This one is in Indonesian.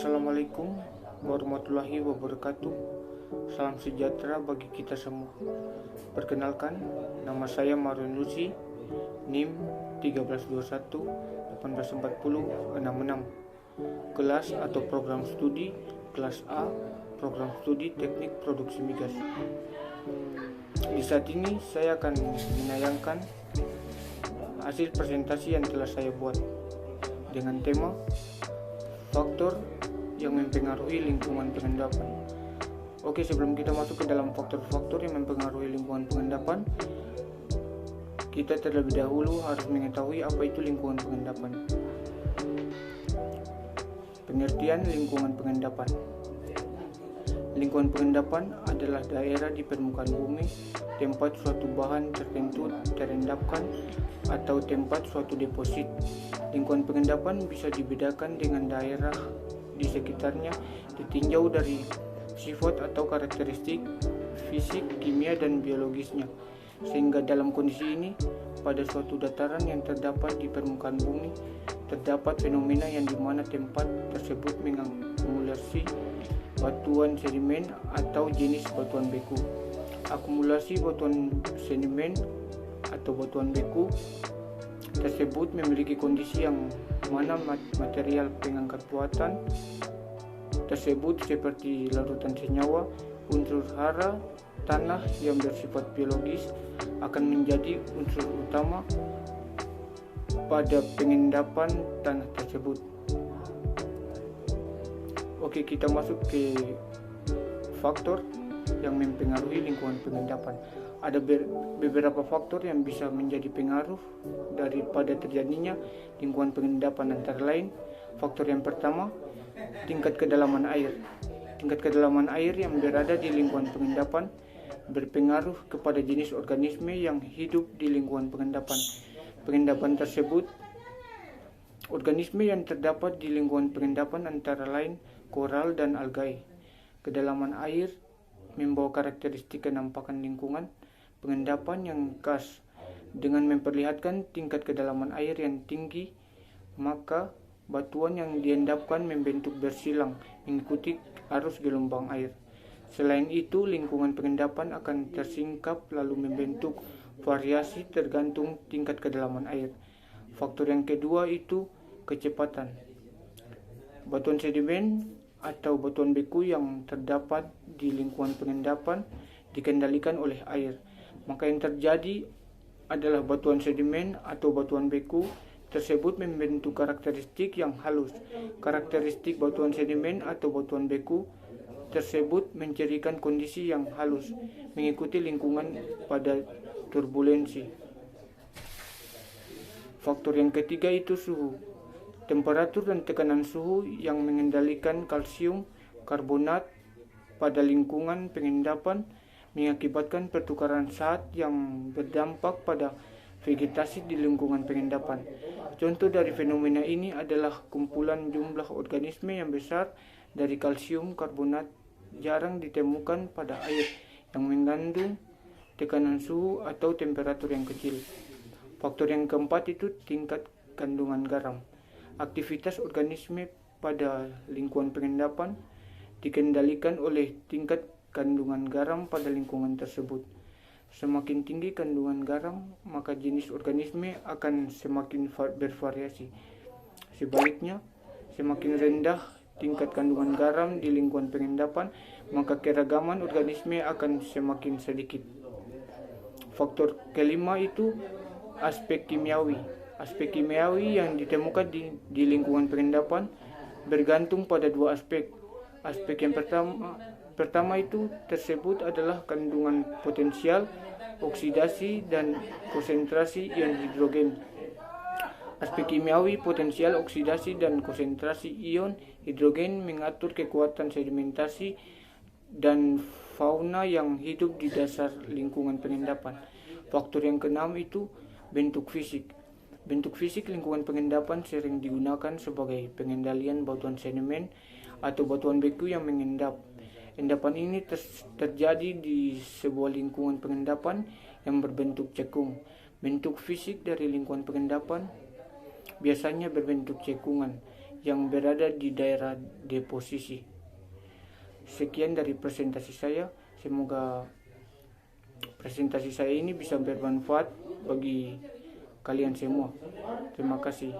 Assalamualaikum warahmatullahi wabarakatuh. Salam sejahtera bagi kita semua. Perkenalkan, nama saya Marwan Lucy, NIM 1321 1840 66. Kelas atau program studi kelas A, program studi teknik produksi migas. Di saat ini saya akan menayangkan hasil presentasi yang telah saya buat dengan tema faktor yang mempengaruhi lingkungan pengendapan. Oke, sebelum kita masuk ke dalam faktor-faktor yang mempengaruhi lingkungan pengendapan, kita terlebih dahulu harus mengetahui apa itu lingkungan pengendapan. Pengertian lingkungan pengendapan. Lingkungan pengendapan adalah daerah di permukaan bumi, tempat suatu bahan tertentu terendapkan, atau tempat suatu deposit. Lingkungan pengendapan bisa dibedakan dengan daerah di sekitarnya ditinjau dari sifat atau karakteristik fisik, kimia, dan biologisnya. Sehingga dalam kondisi ini, pada suatu dataran yang terdapat di permukaan bumi, terdapat fenomena yang dimana tempat tersebut mengakumulasi batuan sedimen atau jenis batuan beku. Akumulasi batuan sedimen atau batuan beku tersebut memiliki kondisi yang mana material pengangkat buatan tersebut seperti larutan senyawa, unsur hara, tanah yang bersifat biologis akan menjadi unsur utama pada pengendapan tanah tersebut. Oke, kita masuk ke faktor yang mempengaruhi lingkungan pengendapan. Ada beberapa faktor yang bisa menjadi pengaruh daripada terjadinya lingkungan pengendapan, antara lain faktor yang pertama, tingkat kedalaman air. Tingkat kedalaman air yang berada di lingkungan pengendapan berpengaruh kepada jenis organisme yang hidup di lingkungan pengendapan. Pengendapan tersebut, organisme yang terdapat di lingkungan pengendapan antara lain koral dan algae. Kedalaman air membawa karakteristik kenampakan lingkungan pengendapan yang khas. Dengan memperlihatkan tingkat kedalaman air yang tinggi, maka batuan yang diendapkan membentuk bersilang mengikuti arus gelombang air. Selain itu, lingkungan pengendapan akan tersingkap lalu membentuk variasi tergantung tingkat kedalaman air. Faktor yang kedua itu kecepatan. Batuan sedimen atau batuan beku yang terdapat di lingkungan pengendapan dikendalikan oleh air. Maka yang terjadi adalah batuan sedimen atau batuan beku tersebut membentuk karakteristik yang halus. Karakteristik batuan sedimen atau batuan beku tersebut mencirikan kondisi yang halus, mengikuti lingkungan pada turbulensi. Faktor yang ketiga itu suhu. Temperatur dan tekanan suhu yang mengendalikan kalsium karbonat pada lingkungan pengendapan mengakibatkan pertukaran zat yang berdampak pada vegetasi di lingkungan pengendapan. Contoh dari fenomena ini adalah kumpulan jumlah organisme yang besar dari kalsium karbonat jarang ditemukan pada air yang mengandung tekanan suhu atau temperatur yang kecil. Faktor yang keempat itu tingkat kandungan garam. Aktivitas organisme pada lingkungan pengendapan dikendalikan oleh tingkat kandungan garam pada lingkungan tersebut. Semakin tinggi kandungan garam, maka jenis organisme akan semakin bervariasi. Sebaliknya, semakin rendah tingkat kandungan garam di lingkungan pengendapan, maka keragaman organisme akan semakin sedikit. Faktor kelima itu aspek kimiawi. Aspek kimiawi yang ditemukan di lingkungan pengendapan bergantung pada dua aspek. Aspek yang pertama itu tersebut adalah kandungan potensial oksidasi dan konsentrasi ion hidrogen. Aspek kimiawi potensial oksidasi dan konsentrasi ion hidrogen mengatur kekuatan sedimentasi dan fauna yang hidup di dasar lingkungan pengendapan. Faktor yang keenam itu bentuk fisik. Bentuk fisik lingkungan pengendapan sering digunakan sebagai pengendalian batuan sedimen atau batuan beku yang mengendap. Endapan ini terjadi di sebuah lingkungan pengendapan yang berbentuk cekung. Bentuk fisik dari lingkungan pengendapan biasanya berbentuk cekungan yang berada di daerah deposisi. Sekian dari presentasi saya. Semoga presentasi saya ini bisa bermanfaat bagi kalian semua. Terima kasih.